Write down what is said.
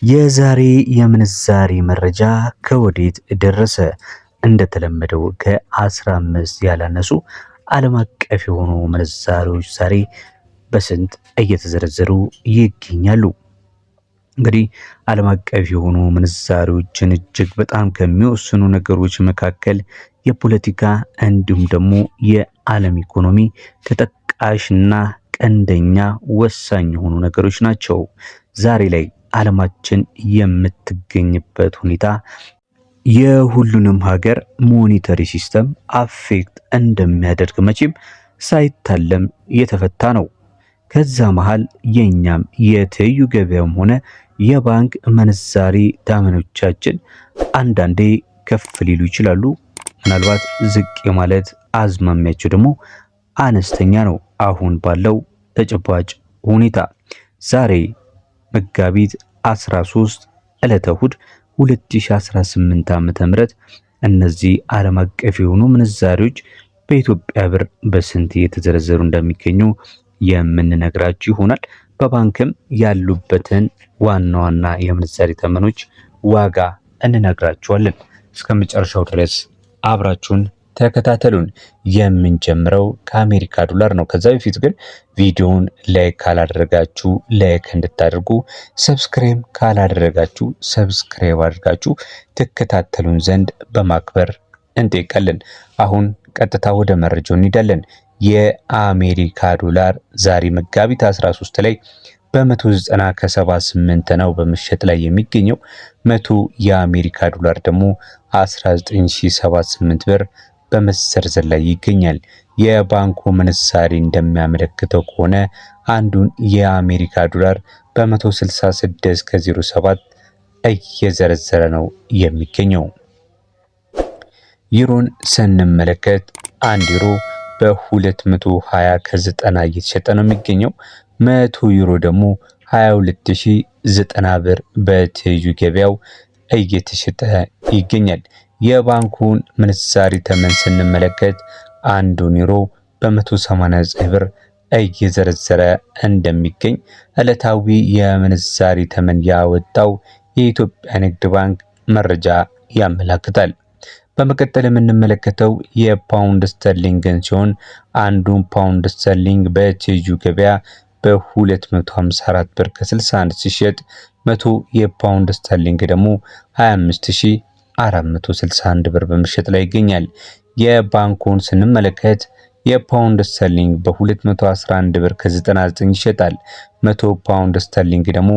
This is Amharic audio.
የዛሬ የምንዛሬ መረጃ ከወዴት ደረሰ? እንደተለመደው ከ15 ያላነሱ ዓለም አቀፍ የሆኑ ምንዛሬዎች ዛሬ በስንት እየተዘረዘሩ ይገኛሉ? እንግዲህ ዓለም አቀፍ የሆኑ ምንዛሬዎችን እጅግ በጣም ከሚወስኑ ነገሮች መካከል የፖለቲካ እንዲሁም ደግሞ የዓለም ኢኮኖሚ ተጠቃሽና ቀንደኛ ወሳኝ የሆኑ ነገሮች ናቸው። ዛሬ ላይ ዓለማችን የምትገኝበት ሁኔታ የሁሉንም ሀገር ሞኔታሪ ሲስተም አፌክት እንደሚያደርግ መቼም ሳይታለም የተፈታ ነው። ከዛ መሃል የኛም የትይዩ ገበያም ሆነ የባንክ ምንዛሬ ተመኖቻችን አንዳንዴ ከፍ ሊሉ ይችላሉ። ምናልባት ዝቅ የማለት አዝማሚያቸው ደግሞ አነስተኛ ነው። አሁን ባለው ተጨባጭ ሁኔታ ዛሬ መጋቢት 13 ዕለተ እሁድ 2018 ዓ.ም እነዚህ ዓለም አቀፍ የሆኑ ምንዛሬዎች በኢትዮጵያ ብር በስንት የተዘረዘሩ እንደሚገኙ የምንነግራችሁ ይሆናል። በባንክም ያሉበትን ዋና ዋና የምንዛሬ ተመኖች ዋጋ እንነግራችኋለን። እስከ መጨረሻው ድረስ አብራችሁን ተከታተሉን። የምንጀምረው ከአሜሪካ ዶላር ነው። ከዛ በፊት ግን ቪዲዮውን ላይክ ካላደረጋችሁ ላይክ እንድታደርጉ፣ ሰብስክራይብ ካላደረጋችሁ ሰብስክራይብ አድርጋችሁ ተከታተሉን ዘንድ በማክበር እንጠይቃለን። አሁን ቀጥታ ወደ መረጃው እንሄዳለን። የአሜሪካ ዶላር ዛሬ መጋቢት 13 ላይ በ190 ከ78 ነው በመሸጥ ላይ የሚገኘው። 100 የአሜሪካ ዶላር ደግሞ 19078 ብር በመዘርዘር ላይ ይገኛል። የባንኩ ምንዛሬ እንደሚያመለክተው ከሆነ አንዱን የአሜሪካ ዶላር በ166 ከ07 እየዘረዘረ ነው የሚገኘው። ዩሮን ስንመለከት 1 ዩሮ በ220 ከ90 እየተሸጠ ነው የሚገኘው። 100 ዩሮ ደግሞ 22090 ብር በትይዩ ገበያው እየተሸጠ ይገኛል። የባንኩን ምንዛሪ ተመን ስንመለከት 1 ዩሮ በ189 ብር እየዘረዘረ እንደሚገኝ ዕለታዊ የምንዛሪ ተመን ያወጣው የኢትዮጵያ ንግድ ባንክ መረጃ ያመለክታል። በመቀጠል የምንመለከተው የፓውንድ ስተርሊንግን ሲሆን አንዱን ፓውንድ ስተርሊንግ በትይዩ ገበያ በ254 ብር ከ61 ሲሸጥ 100 የፓውንድ ስተርሊንግ ደግሞ 25461 ብር በመሸጥ ላይ ይገኛል። የባንኩን ስንመለከት የፓውንድ ስተርሊንግ በ211 ብር ከ99 ይሸጣል። 100 ፓውንድ ስተርሊንግ ደግሞ